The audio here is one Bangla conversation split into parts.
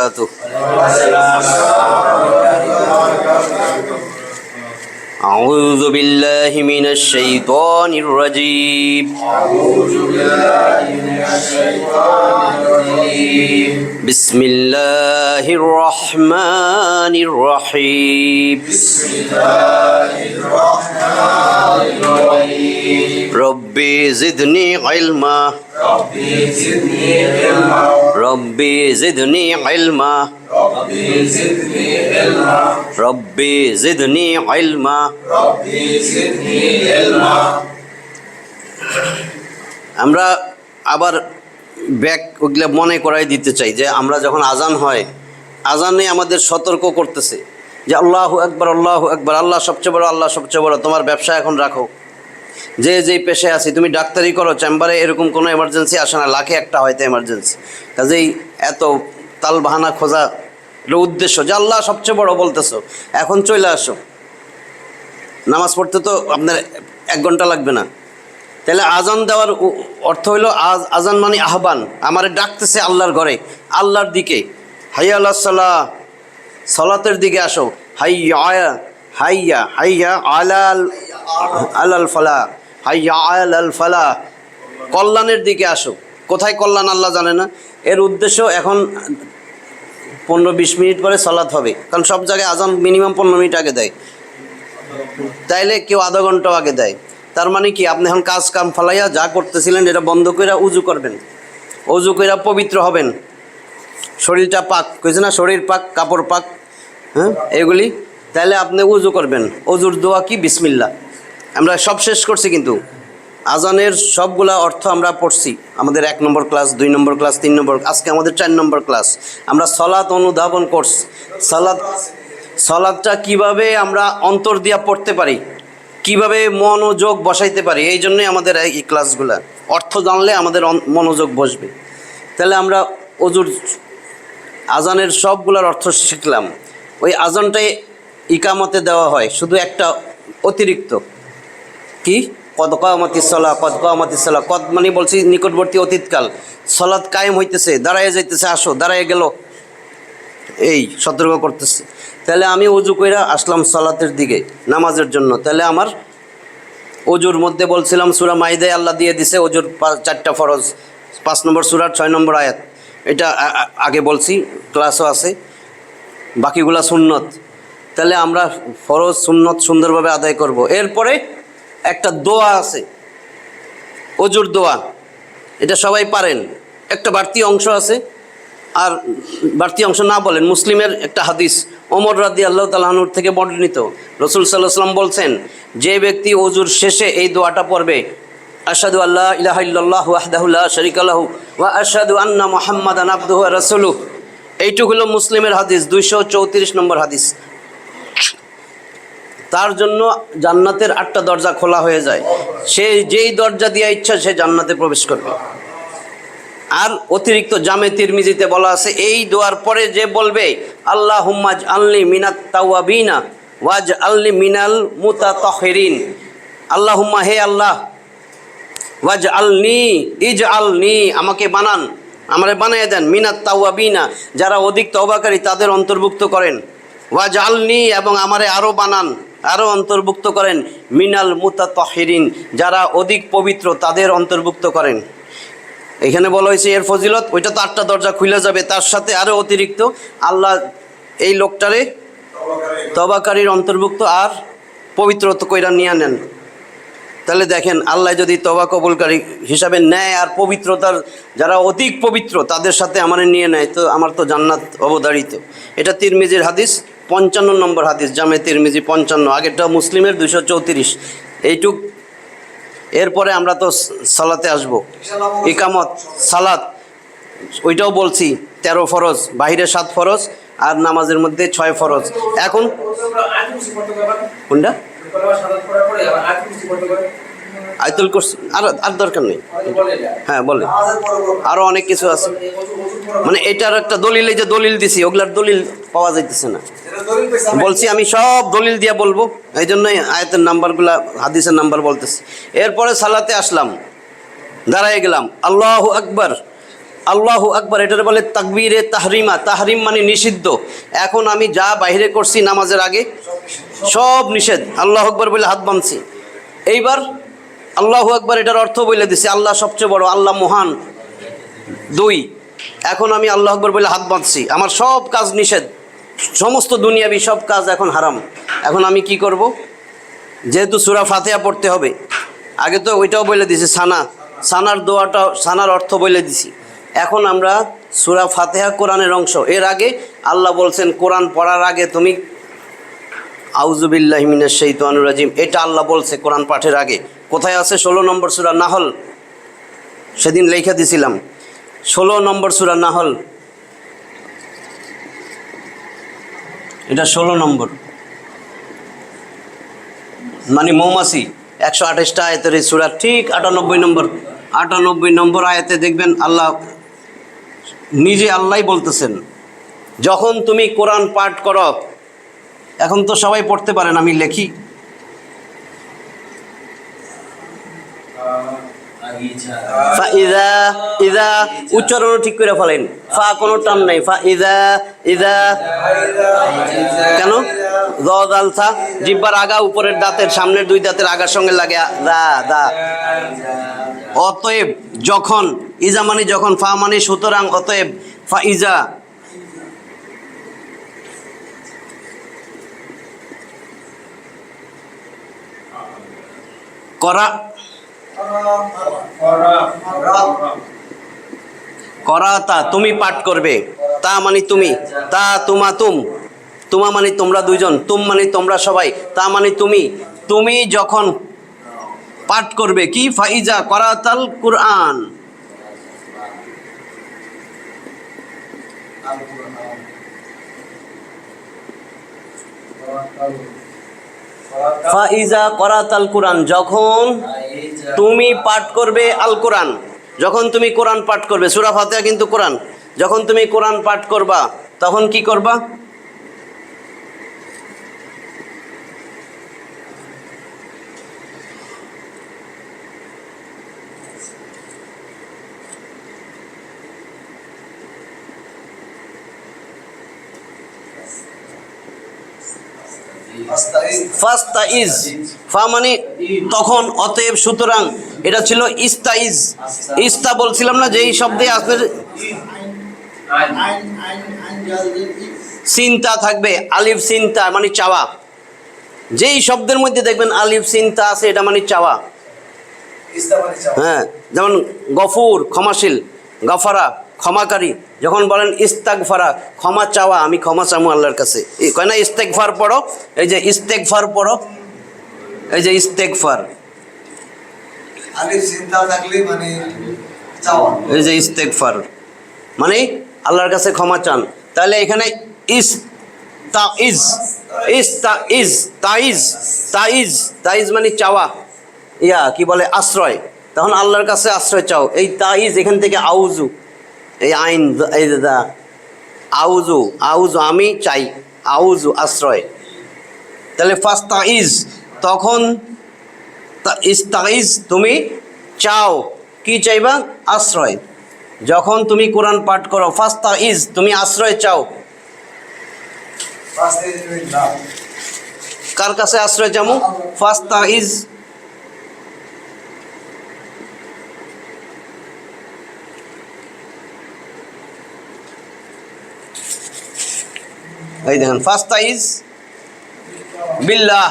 وبركاته. أعوذ بالله من الشيطان الرجيم. بسم الله الرحمن الرحيم. ربي زدني علما. ربي زدني علما. ربي زدني علما. আমরা আবার ব্যাক ওগুলা মনে করাই দিতে চাই যে আমরা যখন আজান হয়, আজানে আমাদের সতর্ক করতেছে যে আল্লাহু আকবার, আল্লাহু আকবার, আল্লাহ সবচেয়ে বড়, আল্লাহ সবচেয়ে বড়। তোমার ব্যবসা এখন রাখো, যে যেই পেশায় আছি, তুমি ডাক্তারি করো, চেম্বারে এরকম কোনো এমার্জেন্সি আসে না, লাখে একটা হয়তো এমার্জেন্সি। কাজেই এত তাল বাহানা খোঁজা উদ্দেশ্য যে আল্লাহ সবচেয়ে বড় বলতেছো, এখন চলে আসো। নামাজ পড়তে তো আপনার 1 ঘন্টা লাগবে না। তাহলে আজান দেওয়ার অর্থ হইল আজান মানে আহ্বান, আমারে ডাকতেছে আল্লাহর ঘরে, আল্লাহর দিকে। হাইয়া আলাস সালাহ, সালাতের দিকে আসো। হাইয়া হাইয়া হাইয়া আলাল আলাল ফালাহ, হাইয়া আলাল ফালাহ, কল্যাণের দিকে আসো। কোথায় কল্যাণ আল্লাহ জানে না। এর উদ্দেশ্য এখন 15-20 মিনিট পরে সালাত হবে, কারণ সব জায়গায় আজান মিনিমাম 15 মিনিট আগে দেয়, তাইলে কেউ আধা ঘন্টাও আগে দেয়। তার মানে কি, আপনি এখন কাজ কাম ফালাইয়া যা করতেছিলেন এটা বন্ধ কইরা উজু করবেন, উজু কইরা পবিত্র হবেন, শরীরটা পাক, কইছে না শরীর পাক কাপড় পাক, হ্যাঁ এগুলি। তাইলে আপনি উজু করবেন। উজুর দোয়া কি? বিসমিল্লাহ। আমরা সব শেষ করছি, কিন্তু আজানের সবগুলা অর্থ আমরা পড়ছি। আমাদের 1 নম্বর ক্লাস, 2 নম্বর ক্লাস, 3 নম্বর, আজকে আমাদের 4 নম্বর ক্লাস। আমরা সালাত অনুধাবন করছি। সালাতটা কিভাবে আমরা অন্তর দিয়া পড়তে পারি, কিভাবে মনোযোগ বসাইতে পারি, এই জন্যই আমাদের এই ক্লাসগুলা। অর্থ জানলে আমাদের মনোযোগ বসবে। তাহলে আমরা ওজুর আজানের সবগুলার অর্থ শিখলাম। ওই আজানটাই ইকামতে দেওয়া হয়, শুধু একটা অতিরিক্ত কি, কদ কামাতিস সালাহ, কদ কামাতিস সালাহ। কদ মানে বলছি নিকটবর্তী অতীতকাল, সালাত কায়েম হইতেছে, দাঁড়ায় যাইতেছে, আসো, দাঁড়ায় গেল, এই সতর্ক করতেছে। তাহলে আমি অজু কইরা আসলাম সালাতের দিকে, নামাজের জন্য। তাহলে আমার অজুর মধ্যে বলছিলাম সূরা মাইদায় আল্লাহ দিয়ে দিছে অজুর 4টা ফরজ, 5 নম্বর সূরার 6 নম্বর আয়াত। এটা আগে বলছি, ক্লাসও আছে, বাকিগুলা সুন্নত। তাহলে আমরা ফরজ সুন্নত সুন্দরভাবে আদায় করব। এরপরে একটা দোয়া আছে, অজুর দোয়া, এটা সবাই পারেন। একটা বাড়তি অংশ আছে, আর বাড়তি অংশ না বলেন। মুসলিমের একটা হাদিস, ওমর রাদিয়াল্লাহু তাআলা আনহু থেকে বর্ণিত, রাসূল সাল্লাল্লাহু আলাইহি ওয়াসাল্লাম বলছেন, যে ব্যক্তি অজুর শেষে এই দোয়াটা পড়বে, আশহাদু আল্লা ইলাহা ইল্লাল্লাহু ওয়াহদাহু লা শারীকা লাহু ওয়া আশহাদু আন্না মুহাম্মাদান আবদুহু ওয়া রাসূলুহু। এইটুকু হলো মুসলিমের হাদিস, 234 নম্বর হাদিস। তার জন্য জান্নাতের 8টা দরজা খোলা হয়ে যায়। সে যেই দরজা দিয়ে ইচ্ছা সে জান্নাতে প্রবেশ করবে। আর অতিরিক্ত জামে তিরমিজিতে বলা আছে, এই দোয়ার পরে যে বলবে আল্লাহুম্মা ইজআলনি মিনাত তাওয়াবিনা ওয়াজআলনি মিনাল মুতাতাহহিরিন, আল্লাহুম্মা, হে আল্লাহ, ওয়াজআলনি, ইজআলনি, আমাকে বানান, আমারে বানিয়ে দেন, মিনাত তাওয়াবিনা, যারা অধিক তওবাকারী তাদের অন্তর্ভুক্ত করেন, ওয়াজআলনি, এবং আমারে আরও বানান, আরও অন্তর্ভুক্ত করেন, মিনাল মুতাতাহহিরিন, যারা অধিক পবিত্র তাদের অন্তর্ভুক্ত করেন। এখানে বলা হয়েছে এর ফজিলত, ওইটা তো 8টা দরজা খুলে যাবে, তার সাথে আরও অতিরিক্ত আল্লাহ এই লোকটারে তওবাকারীর অন্তর্ভুক্ত আর পবিত্র কইরা নিয়ে নেন। তাহলে দেখেন, আল্লাহ যদি তওবা কবুলকারী হিসাবে নেয় আর পবিত্রতার যারা অধিক পবিত্র তাদের সাথে আমার নিয়ে নেয়, তো আমার তো জান্নাত অবধারিত। এটা তিরমিজির হাদিস, 55 নম্বর হাদিস, জামে তিরমিজি 55, আগেরটা মুসলিমের 234। এইটুক। এরপরে আমরা তো সালাতে আসব, ইকামত, সালাত, ওইটাও বলছি 13 ফরজ, বাহিরে 7 ফরজ, আর নামাজের মধ্যে 6 ফরজ। এখন কোনটা আয়াতুল কুরসি আর দরকার নেই। হ্যাঁ বলে, আরও অনেক কিছু আছে। মানে এটার একটা দলিল, এই যে দলিল দিছি, ওগুলার দলিল পাওয়া যাইতেছে না। বলছি আমি সব দলিল দিয়ে বলবো, এই জন্যই আয়াতের নাম্বারগুলা, হাদিসের নাম্বার বলতেছি। এরপরে সালাতে আসলাম, দাঁড়ায় গেলাম, আল্লাহু আকবার, আল্লাহু আকবার, এটার বলে তাকবীরে তাহরিমা। তাহরিম মানে নিষিদ্ধ। এখন আমি যা বাইরে করছি নামাজের আগে সব নিষেধ। আল্লাহু আকবার বলে হাত বাঁধছি। এইবার আল্লাহু আকবার এটার অর্থ বলে দিছি, আল্লাহ সবচেয়ে বড়, আল্লাহ মহান। 2, এখন আমি আল্লাহু আকবার বলে হাত বাঁধছি, আমার সব কাজ নিষেধ, সমস্ত দুনিয়াবি সব কাজ এখন হারাম। এখন আমি কি করব? যেহেতু সূরা ফাতিহা পড়তে হবে, আগে তো ওইটাও বলে দিছি, সানার দোয়াটা, সানার অর্থ বলে দিছি। এখন আমরা সূরা ফাতিহা কোরআনের অংশ। এর আগে আল্লাহ বলছেন কোরআন পড়ার আগে তুমি আউযু বিল্লাহি মিনাশ শাইতানির রাজিম, এটা আল্লাহ বলছে কোরআন পাঠের আগে। কোথায় আছে? 16 নম্বর সূরা নাহল, সেদিন লেখা দিছিলাম। 16 নম্বর সূরা নাহল, এটা 16 নম্বর, মানে মৌমাছি। 128টা আয়াতের এই সূরা, ঠিক 98 নম্বর আয়াতে দেখবেন আল্লাহ নিজে, আল্লাহই বলতেছেন, যখন তুমি কোরআন পাঠ করো, এখন তো সবাই পড়তে পারেন, আমি লিখি, ইদা উচ্চারণ ঠিক করে ফেলেন, ফা কোনো টান নাই, ফা ইদা কেন? দাল থা, জিহ্বার আগা উপরের দাঁতের সামনের 2 দাঁতের আগার সঙ্গে লাগে দা। অতএব যখন, ইজা মানে যখন, ফা মানে সুতরাং, অতএব ফা ইজা। করাতা তুমি পাঠ করবে, তা মানে তুমি, তা তুমা মানে তোমরা দুইজন, তুম মানে তোমরা সবাই, তা মানে তুমি যখন পাঠ করবে কি? ফাইজা করাতাল কুরআন, ফাইজা করাতাল কুরআন, যখন তুমি পাঠ করবে আল কোরআন, যখন তুমি কোরআন পাঠ করবে। সূরা ফাতিহা কিন্তু কোরআন। যখন তুমি কোরআন পাঠ করবা তখন কি করবা? ফাস্তাইজ, ফা মানে তখন, অতএব সুতরাং, এটা ছিল ইস্তাইজ। ইস্তা বলছিলাম না যে এই শব্দে আসলে চিন্তা থাকবে, আলিফ চিন্তা মানে চাওয়া। যেই শব্দের মধ্যে দেখবেন আলিফ চিন্তা আছে, এটা মানে চাওয়া। হ্যাঁ, যেমন গফুর ক্ষমাশীল, গফারা ক্ষমাকারী। যখন বলেন ইস্তাগফারা, ক্ষমা চাওয়া, আমি ক্ষমা চামু আল্লাহর কাছে। কয় না ইস্তেগফার পড়ো, এই যে ইস্তেগফার পড়ো, এই যে ইস্তেগফার, আলিফ চিন্তা থাকলে মানে চাওয়া, এই যে ইস্তেগফার মানে আল্লাহর কাছে ক্ষমা চান। তাহলে এখানে তাইজ মানে চাওয়া, কি বলে আশ্রয়। তখন আল্লাহর কাছে আশ্রয় চাও। এই তাইজ এখান থেকে আউজু, এই আইন, এই দা আউজু, আমি চাই, আউজু আশ্রয়। তাহলে ফাস্তাইজ, তখন ইস্তাইজ তুমি চাও, কি চাইবা? আশ্রয়। যখন তুমি কোরআন পাঠ করো, ফাস্তাইজ তুমি আশ্রয় চাও। কার কাছে আশ্রয় চামু? ফাস্তাইজ, এই দেখেন ফাস্তাইজ বিল্লাহ,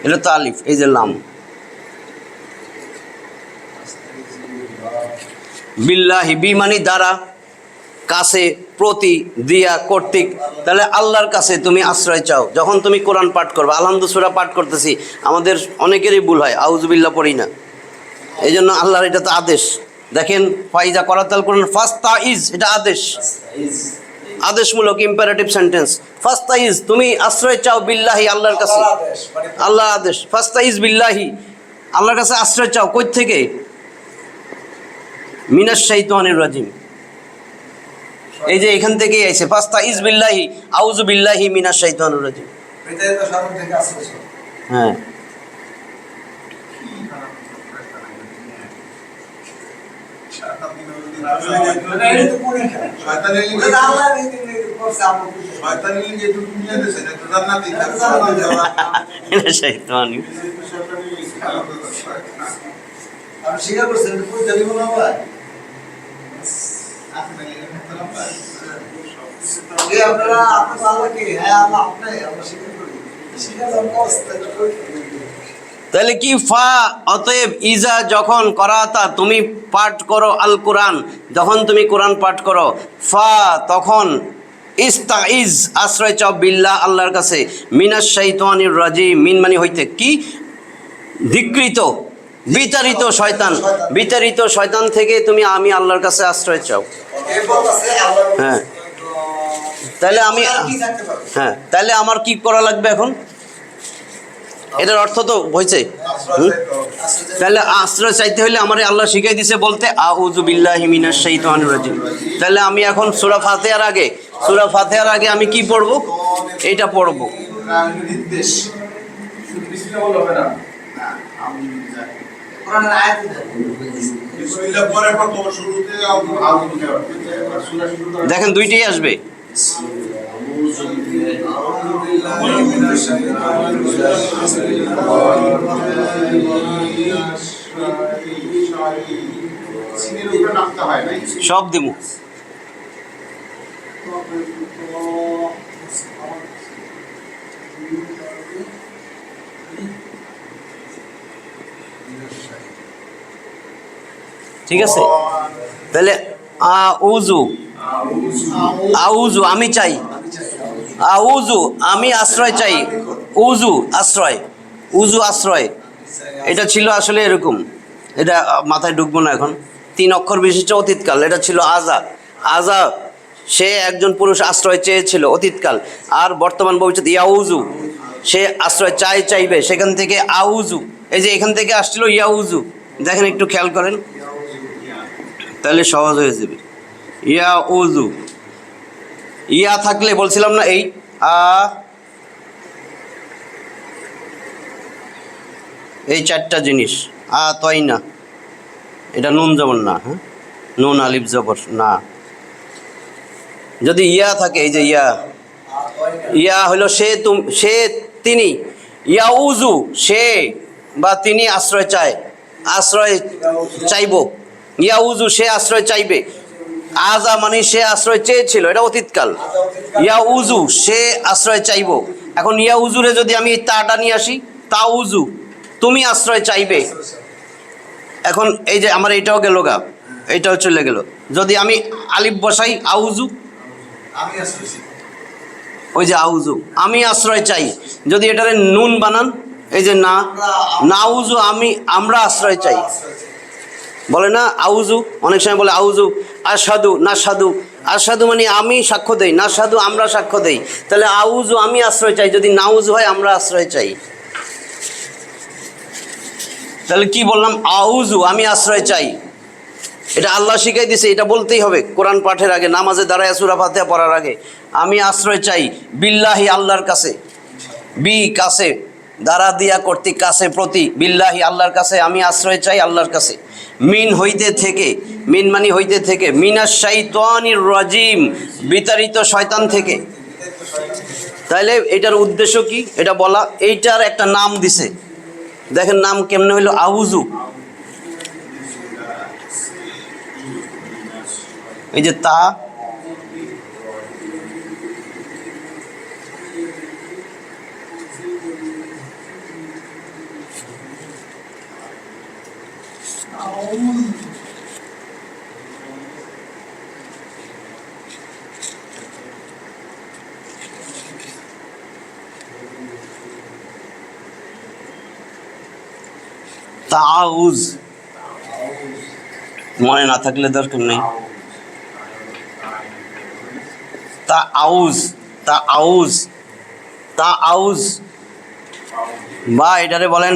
এটা তো আলিফ, এই যে লাম, বিল্লাহি, বি মানে দ্বারা, কাছে, প্রতি, দিয়া, কর্তৃক। তাহলে আল্লাহর কাছে তুমি আশ্রয় চাও যখন তুমি কোরআন পাঠ করবে। আলহামদু সূরা পাঠ করতেছি, আমাদের অনেকেরই ভুল হয়, আউযুবিল্লাহ পড়ি না। এই জন্য আল্লাহর এটা তো আদেশ। দেখেন ফাইজা করাতাল কোরআন, ফাস্তাইজ, এটা আদেশ, আদেশমূলক ইম্পারেটিভ সেন্টেন্স। ফাস্তাইজ তুমি আশ্রয় চাও, বিল্লাহি আল্লাহর কাছে, আল্লাহ আদেশ। ফাস্তাইজ বিল্লাহি, আল্লাহর কাছে আশ্রয় চাও। কই থেকে? মিনাশ শাইতানির রাজিম, এই যে এখান থেকেই আইছে, ফাস্তাইজ বিল্লাহি, আউযু বিল্লাহি মিনাশ শাইতানির রাজিম। হ্যাঁ, মানে এটা তো কোনে খায় শয়তানের লিগে ওটা আল্লাহ নীতি করছে আমরা বুঝি শয়তানের লিগে একটু দুনিয়া দিছে না তো জান্নাতে এটা শয়তানি। আমি স্বীকার করছি এটা কই জানি না ভাই এই আপনারা আপনারা আল্লাহ কি হ্যাঁ আল্লাহ আপনি আমরা স্বীকার করি স্বীকার অবস্থা কই তাহলে কি ফা, অতএব ইজা যখন করাতা তুমি পাঠ করো আল কোরআন, যখন তুমি কোরআন পাঠ করো, ফা তখন ইস্তাইজ আশ্রয় চাও বিল্লাহ আল্লাহর কাছে, মিনাশ শাইতানির রাজিম, মিন মানে হইতে কি ধিকৃত বিতাড়িত শয়তান, বিতাড়িত শয়তান থেকে তুমি আমি আল্লাহর কাছে আশ্রয় চাও। এরপর আছে আল্লাহ হ্যাঁ তাহলে আমি কি থাকতে পারে হ্যাঁ তাহলে আমার কি করা লাগবে এখন? এটার অর্থ তো হয়েছে। তাহলে আশ্রয় চাইতে হলে আমার আল্লাহ শিখাই দিছে বলতে আউযু বিল্লাহি মিনাশ শাইতানির রাজিম। তাহলে আমি এখন সূরা ফাতিহার আগে আমি কি পড়ব? এইটা পড়ব। নির্দেশ শুধু বিসমিল্লাহ বললে হবে না কোরআনের আয়াত দেন বিসমিল্লাহ পরে পর তোমার শুরুতে আউযু বিল্লাহ সূরা শুরু দেখেন দুইটাই আসবে। সিনের উপরে নামতে হয় নাই সব দিমু। ঠিক আছে, তাহলে আউযু আমি চাই, আউযু আমি আশ্রয় চাই, উযু আশ্রয়। এটা ছিল আসলে এরকম, এটা মাথায় ঢুকবো না এখন। 3 অক্ষর বিশিষ্ট অতীতকাল, এটা ছিল আজা সে একজন পুরুষ আশ্রয় চেয়েছিল অতীতকাল। আর বর্তমান ভবিষ্যৎ ইয়াউযু সে আশ্রয় চাইবে, সেখান থেকে আউযু, এই যে এখান থেকে আসছিল ইয়াউযু, দেখেন একটু খেয়াল করেন তাহলে সহজ হয়ে যাবে। ইয়াউযু, ইয়া থাকলে বলছিলাম না এই এই 4টা জিনিস, তয় না, এটা নুন জবর না, হ্যাঁ নুন আলিফ জবর না। যদি ইয়া থাকে, এই যে ইয়া হলো সে তিনি, ইয়াউযু সে বা তিনি আশ্রয় চাইব, ইয়াউযু সে আশ্রয় চাইবে, আজা মানে সে আশ্রয় চেয়েছিল, এটা অতীতকাল। ইয়াউযু সে আশ্রয় চাইব। এখন ইয়াউযুরে যদি আমি তাটা নিয়ে আসি, তাউযু তুমি আশ্রয় চাইবে। এখন এই যে আমার এইটাও গেল গা, এইটাও চলে গেল। যদি আমি আলিফ বসাই আউযু, আমি আসছি ওই যে আউযু আমি আশ্রয় চাই। যদি এটারে নুন বানান, এই যে নাউযু আমরা আশ্রয় চাই, বলে না আউযু, অনেক সময় বলে আউযু আশহাদু আশহাদু মানে আমি সাক্ষ্য দেই, নাশহাদু আমরা সাক্ষ্য দেই। তাহলে আউযু আমি আশ্রয় চাই, যদি নাউযু হয় আমরা আশ্রয় চাই। তাহলে কি বললাম? আউযু আমি আশ্রয় চাই, এটা আল্লাহ শিখাই দিছে, এটা বলতেই হবে কোরআন পাঠের আগে, নামাজে দাঁড়ায় সূরা ফাতিহা পড়ার আগে। আমি আশ্রয় চাই বিল্লাহি আল্লাহর কাছে, কাছে দ্বারা দিয়া কর্তৃক কাছে প্রতি, বিল্লাহি আল্লাহর কাছে আমি আশ্রয় চাই আল্লাহর কাছে, মিন মানে হইতে থেকে, মিনাশ শাইতানির রাজিম বিতাড়িত শয়তান থেকে। তাহলে এটার উদ্দেশ্য কি এটা বলা? এইটার একটা নাম দিছে, দেখেন নাম কেমনে হইলো, আউযু। এই যে তা, তাউজ মনে না থাকলে দরকার নেই। তাউজ বা এটারে বলেন,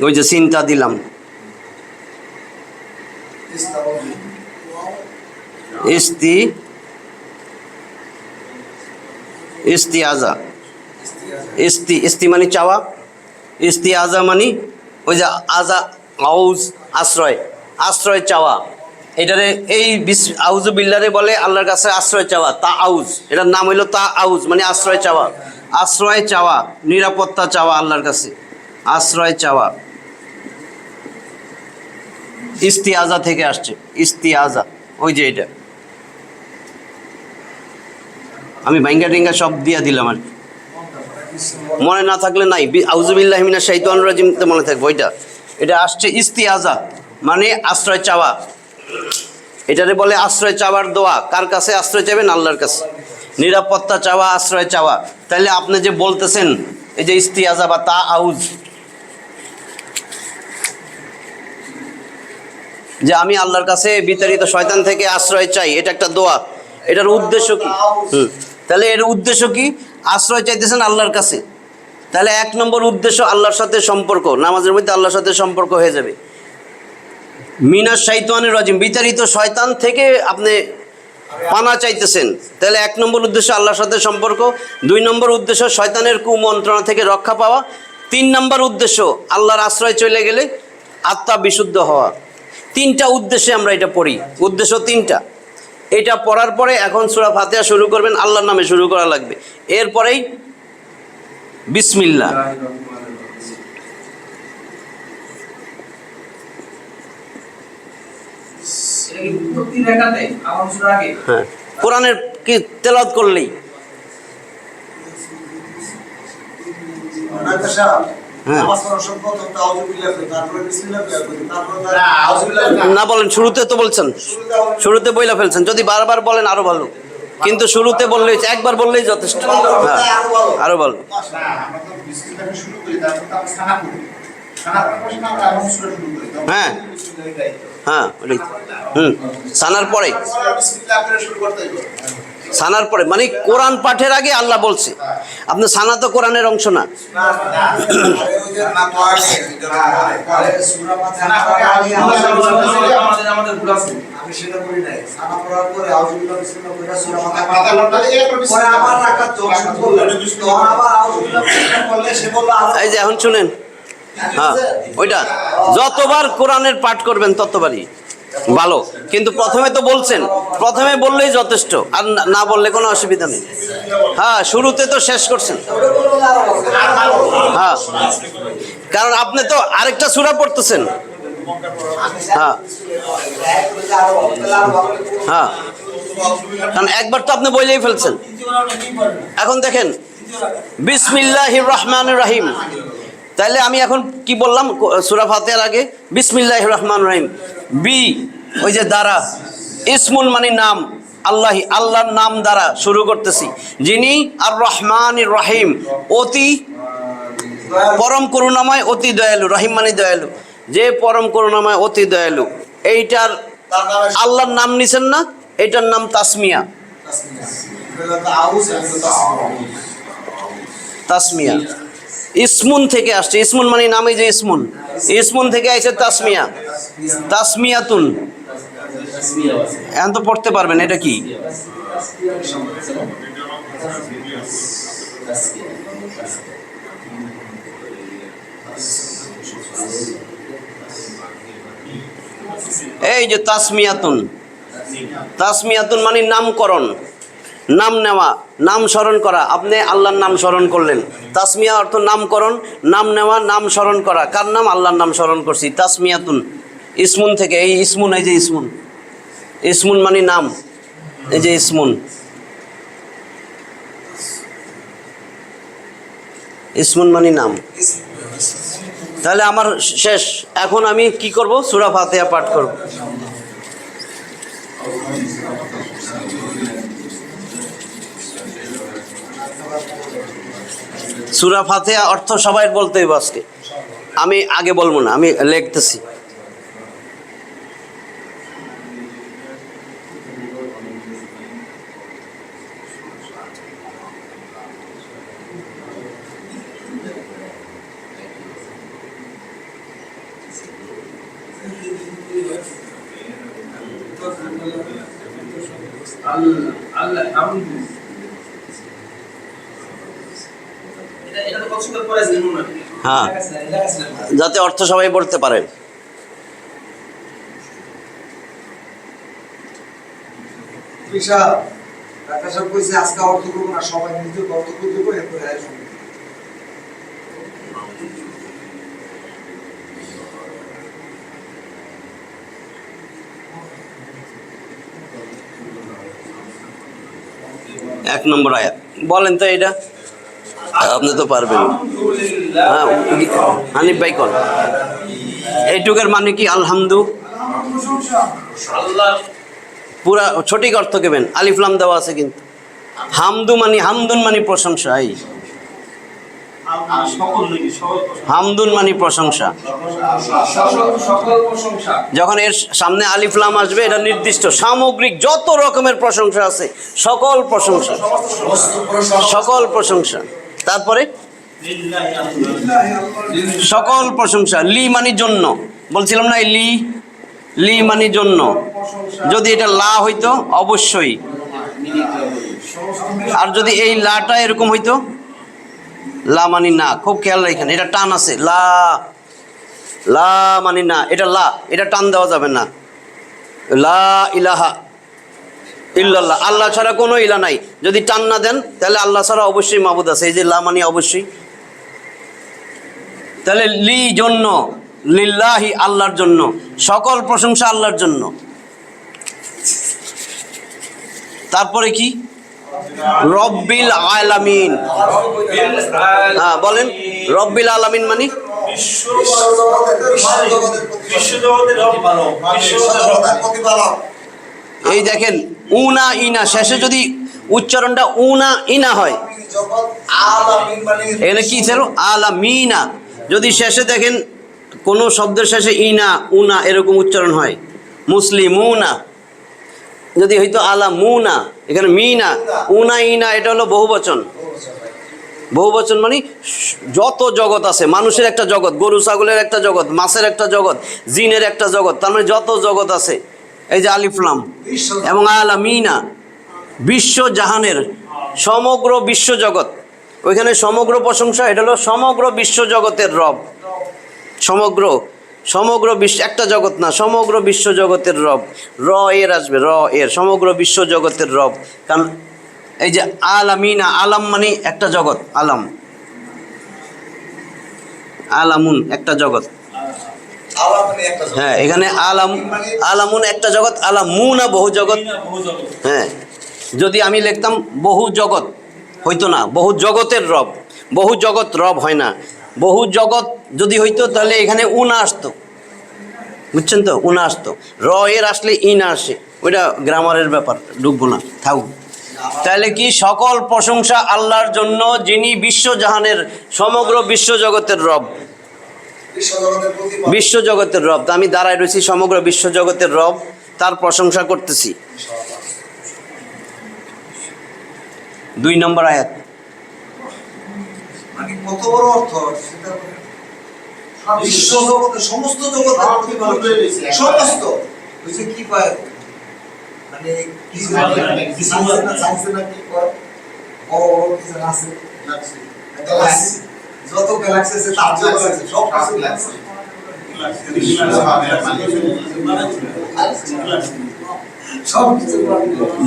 ওই যে চিন্তা দিলাম, ইস্তিয়াজা, ইস্তি মানে চাওয়া, ইস্তিয়াজা মানে ওই যে আজা আউজ আশ্রয় চাওয়া। এটারে এই আউযু বিল্লাহরে বলে আল্লাহর কাছে আশ্রয় চাওয়া, তা আউজ, এটার নাম হইলো তা আউজ, মানে আশ্রয় চাওয়া। আশ্রয় চাওয়া, নিরাপত্তা চাওয়া আল্লাহর কাছে, আশ্রয় চাওয়া। ইস্তিয়াজা থেকে আসছে, ইস্তিয়াজা, ওই যে এটা আমি ভাঙ্গা টিঙ্গা সব দিয়া দিলাম আর কি। মনে না থাকলে নাই, আউযুবিল্লাহি মিনাশ শাইতানির রাজিম তে মনে থাকবে ওইটা। এটা আসছে ইস্তিয়াজা, মানে আশ্রয় চাওয়া। এটারে বলে আশ্রয় চাওয়ার দোয়া। কার কাছে আশ্রয় চাইবেন? আল্লাহর কাছে। নিরাপত্তা চাওয়া, আশ্রয় চাওয়া। তাহলে আপনি যে বলতেছেন এই যে ইস্তিয়াজা বা তা আউজ, যে আমি আল্লাহর কাছে বিতাড়িত শয়তান থেকে আশ্রয় চাই, এটা একটা দোয়া। এটার উদ্দেশ্য কি? তাহলে এর উদ্দেশ্য কি? আশ্রয় চাইতেছেন আল্লাহর কাছে, তাহলে 1 নম্বর উদ্দেশ্য আল্লাহর সাথে সম্পর্ক। নামাজের মধ্যে আল্লাহর সাথে সম্পর্ক হয়ে যাবে। মিনাশ শাইতানির রাজিম, বিতাড়িত শয়তান থেকে আপনি পানা চাইতেছেন, তাহলে 1 নম্বর উদ্দেশ্য আল্লাহর সাথে সম্পর্ক। 2 নম্বর উদ্দেশ্য শয়তানের কুমন্ত্রণা থেকে রক্ষা পাওয়া। 3 নম্বর উদ্দেশ্য আল্লাহর আশ্রয় চলে গেলে আত্মা বিশুদ্ধ হওয়া। 3টা উদ্দেশ্যে আমরা এটা পড়ি, উদ্দেশ্য 3টা। এটা পড়ার পরে এখন সূরা ফাতিহা শুরু করবেন, আল্লাহর নামে শুরু করা লাগবে। এরপরেই বিসমিল্লাহ। হ্যাঁ, কোরআনের কি তেলাওয়াত করলেই হ্যাঁ। না বলেন, শুরুতে তো বলছেন, শুরুতে বইলা ফেলছেন। যদি বারবার বলেন আরো ভালো, কিন্তু শুরুতে বললেই, একবার বললেই যথেষ্ট। হ্যাঁ, আরো ভালো। হ্যাঁ হ্যাঁ, সানার পরে, সানার পরে মানে কোরআন পাঠের আগে আল্লাহ বলছে। আপনি সানা তো কোরআনের অংশ না। এই যে এখন শুনেন, হ্যাঁ ওইটা যতবার কোরআনের পাঠ করবেন ততবারই ভালো। কিন্তু প্রথমে তো বলছেন, প্রথমে বললেই যথেষ্ট, আর না বললে কোনো অসুবিধা নেই। হ্যাঁ, শুরুতে তো শেষ করছেন। হ্যাঁ, কারণ আপনি তো আরেকটা সূরা পড়তেছেন। হ্যাঁ হ্যাঁ, কারণ একবার তো আপনি বলেই ফেলছেন। এখন দেখেন বিসমিল্লাহির রহমানির রহিম, তাইলে আমি এখন কি বললাম সূরা ফাতিহার আগে? বিসমিল্লাহির রহমানির রহিম। বি ওই যে দ্বারা, ইসমুন মানে নাম, আল্লাহি আল্লাহর নাম দ্বারা শুরু করতেছি, যিনি আর রহমানির রহিম, অতি পরম করুণাময়, অতি দয়ালু। রহিম মানে দয়ালু, যে পরম করুণাময়, অতি দয়ালু। এইটার আল্লাহর নাম নিছেন না, এটার নাম তাসমিয়া। তাসমিয়া ইসমুন থেকে আসছে, ইসমুন মানে নামে, যে ইসমুন, ইসমুন থেকে আসছে তাসমিয়া, তাসমিয়াতুন। এখন তো পড়তে পারবেন এটা কি? এই যে তাসমিয়াতুন, তাসমিয়াতুন মানে নামকরণ, নাম নেওয়া, নাম স্মরণ করা। আপনি আল্লাহর নাম স্মরণ করলেন, তাসমিয়া অর্থ নামকরণ, নাম নেওয়া, নাম স্মরণ করা। কার নাম? আল্লাহর নাম স্মরণ করছি। তাসমিয়াতুন ইসমুন থেকে, এই ইসমুন, এই যে ইসমুন, ইসমুন মানে নাম, এই যে ইসমুন, ইসমুন মানে নাম। তাহলে আমার শেষ। এখন আমি কি করব? সূরা ফাতিহা পাঠ করব। সূরা ফাতিহা অর্থ সবাই বলতে হইব আজকে, আমি আগে বলবো না, আমি লিখতেছি। হ্যাঁ, যাতে অর্থ সবাই বলতে পারেন। বিশাল ডাক্তার সাহেব কইছে আজকে অর্থ করবো না, সবাই নিজে অর্থ করে দেবো, এরপরে আয় শুনবো। এক নম্বর আয়াত বলেন তো এটা, আপনি তো পারবেন। হ্যাঁ, হানিফ ভাই কোন এইটুকের মানে কি? আলহামদু পুরা সঠিক অর্থ কেবেন, আলিফ লাম দেওয়া আছে কিন্তু। হামদু মানে হামদুন মানে প্রশংসা, এই হামদুন মানে প্রশংসা। যখন এর সামনে আলিফ লাম আসবে এটা নির্দিষ্ট সামগ্রিক যত রকমের প্রশংসা আছে সকল প্রশংসা, সকল প্রশংসা। তারপরে সকল প্রশংসা, লি মানে জন্য, বলছিলাম না এই লি, লি মানে জন্য। যদি এটা লা হইতো অবশ্যই, আর যদি এই লাটা এরকম হইতো, লা মানে না, খুব খেয়াল রাখেন, এটা টান আছে, লা লা মানে না, এটা লা, এটা টান দেওয়া যাবে না। লা ইলাহা ইল্লাল্লাহ, আল্লাহ ছাড়া কোনো ইলা নাই। যদি টান না দেন তাহলে আল্লাহ ছাড়া অবশ্যই মাবুদ আছে, এই যে লা মানে অবশ্যই। তাহলে লি জন্য, লিল্লাহি আল্লাহর জন্য, সকল প্রশংসা আল্লাহর জন্য। তারপরে কি? রব্বিল আলামিন। হ্যাঁ বলেন, রব্বিল আলামিন মানে এই দেখেন উনা ইনা, শেষে যদি উচ্চারণটা উনা ইনা হয়, এখানে কি ছিল? আলামিনা। যদি শেষে দেখেন কোনো শব্দের শেষে ইনা উনা এরকম উচ্চারণ হয়, মুসলিমুনা। যদি হয়তো আলামুনা, এখানে মিনা, উনা ইনা, এটা হলো বহুবচন। বহুবচন মানে যত জগৎ আছে, মানুষের একটা জগৎ, গরু ছাগলের একটা জগৎ, মাছের একটা জগৎ, জিনের একটা জগৎ, তার মানে যত জগৎ আছে, এই যে আলিফ লাম এবং আলামিনা, বিশ্ব জাহানের সমগ্র বিশ্ব জগৎ। ওইখানে সমগ্র প্রশংসা, এটা হলো সমগ্র বিশ্ব জগতের রব। সমগ্র সমগ্র বিশ্ব, একটা জগৎ না, সমগ্র বিশ্ব জগতের রব। র এর আসবে, র এর, সমগ্র বিশ্ব জগতের রব। কারণ এই যে আলামিনা, আলাম মানে একটা জগৎ, আলাম, আলামুন একটা জগৎ। হ্যাঁ, এখানে আলাম, আলামুন একটা জগৎ, আলামুনা বহু জগৎ। হ্যাঁ, যদি আমি লিখতাম বহু জগৎ হইতো না, বহু জগতের রব, বহু জগৎ রব হয় না। বহু জগৎ যদি হইতো তাহলে এখানে উনা আসতো, বুঝছেন তো? উনা আসতো, র এর আসলে ইনা আসে, ওইটা গ্রামারের ব্যাপার, ঢুকবো না, থাকুক। তাহলে কি? সকল প্রশংসা আল্লাহর জন্য, যিনি বিশ্বজাহানের সমগ্র বিশ্বজগতের রব, বিশ্বজগতের রব। তা আমি দাঁড়ায় রয়েছি সমগ্র বিশ্বজগতের রব, তার প্রশংসা করতেছি। 2 নম্বর আয়াত। মানে কত বড় অর্থ সেটা, বিশ্ব জগতে সমস্ত জগতের প্রতিপালক, সমস্ত বুঝে কি পায়, মানে কি সাইন্সে না কি করে, বড় বড় কিছু আছে, গ্যালাক্সি, যত গ্যালাক্সি আছে তার গ্যালাক্সি সব কিছু গ্যালাক্সি।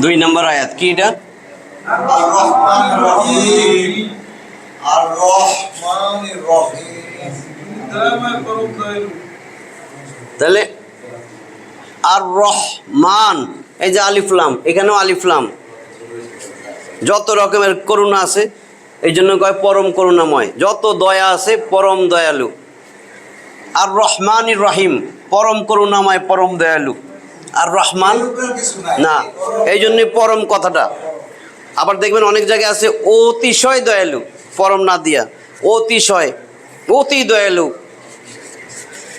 2 নম্বর আয়াত কি এটা? আর রহমানির রহিম, আর রহমানির রহিম। তাহলে আর রহমান, এই যে আলিফ লাম, এখানেও আলিফ লাম, যত রকমের করুণা আছে, এই জন্য কয় পরম করুণাময়, যত দয়া আছে পরম দয়ালু। আর রহমানির রহিম, পরম করুণাময়, পরম দয়ালু। আর রহমান না, এই জন্যই পরম কথাটা। আবার দেখবেন অনেক জায়গায় আছে অতিশয় দয়ালু, পরম না দিয়া অতিশয়, অতি দয়ালু।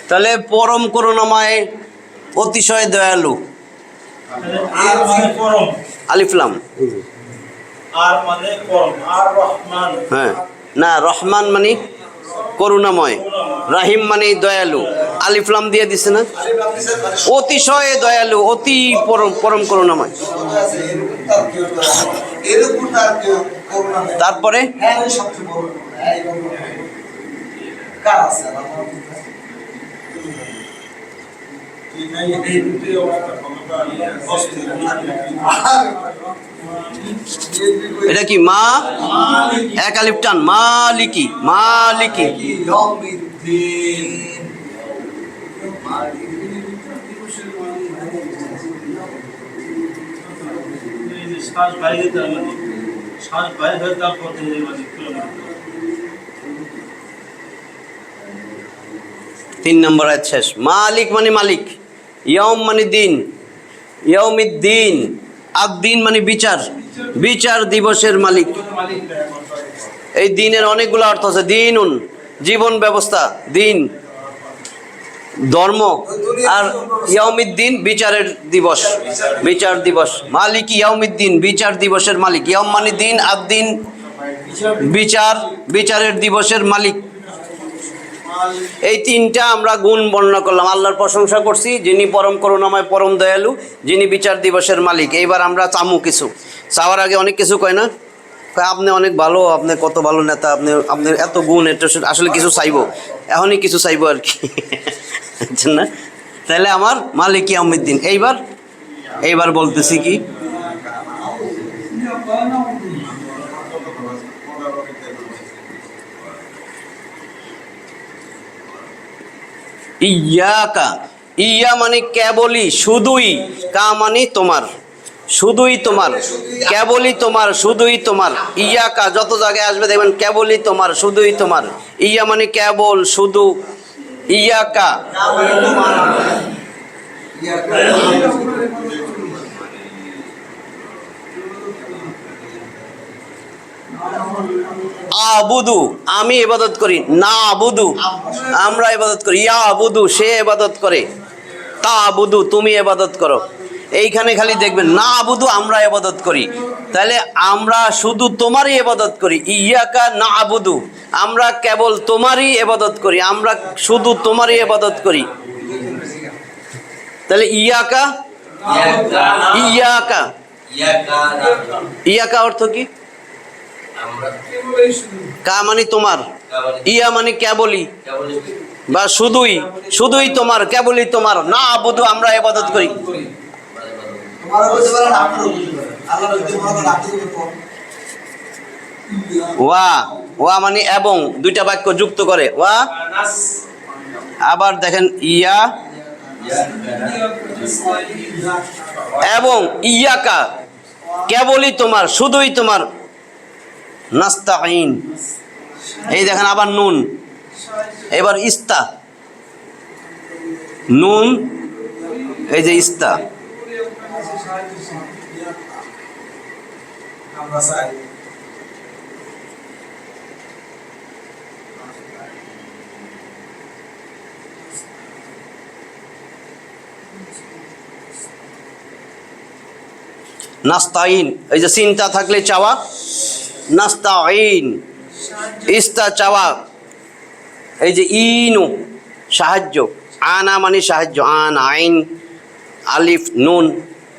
তাহলে পরম করুণাময়, অতিশয় দয়ালু, আলিফ লাম। আর মানে পরম, আর রহমান। হ্যাঁ, না, রহমান মানে করুণাময়, রাহিম মানে দয়ালু, আলিফ লাম দিয়ে দিছে না, অতিশয় দয়ালু, অতি পরম, পরম করুণাময়। তারপরে এই দুটোই অবস্থা ক্ষমতা অস্থির এটা কি মা এক আলিফ টান মালিকি মালিকি ইয়াউমিদ্দিন এই যে শ্বাস বাইরে তার মানে শ্বাস বাইরে হয়ে তারপর মানে তিন নম্বর আয়াত শেষ। মালিক মানে মালিক, ইয়ম মানে দিন, ইয়মিদ্দিন, আদ-দিন মানে বিচার, বিচার দিবসের মালিক। এই দিনের অনেকগুলো অর্থ আছে। দিনুন জীবন ব্যবস্থা, দিন ধর্ম, আর ইয়মিদ্দিন বিচারের দিবস, বিচার দিবস। মালিক ইয়মিদ্দিন বিচার দিবসের মালিক। ইয়ম মানে দিন, আদ-দিন বিচার, বিচারের দিবসের মালিক। এই তিনটা আমরা গুণ বর্ণনা করলাম। আল্লাহর প্রশংসা করছি, যিনি পরম করুণাময় পরম দয়ালু, যিনি বিচার দিবসের মালিক। এইবার আমরা চামু কিছু। চাওয়ার আগে অনেক কিছু কয় না, কয় আপনি অনেক ভালো, আপনি কত ভালো নেতা, আপনার এত গুণ, এটা আসলে কিছু চাইবো, এখনই কিছু চাইবো আর কি বুঝছেন না? তাহলে আমার মালিক ইয়াউমিদ্দিন। এইবার বলতেছি কি, ইয়াকা, ইয়া মানে কেবলই, শুধুই, কা মানে তোমার, শুধুই তোমার, কেবলই তোমার, শুধুই তোমার। ইয়াকা যত জায়গায় আসবে দেখবেন কেবলই তোমার, শুধুই তোমার। ইয়া মানে কেবল, শুধু। ইয়াকা আবুদু আমি ইবাদত করি, না আবুদু আমরা ইবাদত করি, ইয়া আবুদু সে ইবাদত করে, তা আবুদু তুমি ইবাদত করো। এইখানে খালি দেখবেন না আবুদু আমরা ইবাদত করি, তাহলে আমরা শুধু তোমারই ইবাদত করি। ইয়াকা না আবুদু আমরা কেবল তোমারই ইবাদত করি, আমরা শুধু তোমারই ইবাদত করি। তাহলে ইয়াকা, ইয়াকা, ইয়াকা অর্থ কি? কা মানে তোমার, ইয়া মানে কেবলই বা শুধুই, শুধুই তোমার, কেবলই তোমার। না আবুদু আমরা ইবাদত করি। ওয়া, ওয়া মানে এবং, দুইটা বাক্য যুক্ত করে ওয়া। আবার দেখেন ইয়া এবং ইয়াকা কেবলই তোমার, শুধুই তোমার। নাস্তাইন, এই দেখেন আবার নুন, এবার ইস্তা, নুন এই যে ইস্তা। নাস্তাইন এই যে চিন্তা থাকলে চাওয়া, নাস্তাইন। ইস্তা চাওয়া, এই যে ইনু সাহায্য, আনা মানে সাহায্য, আন আইন আলিফ নুন।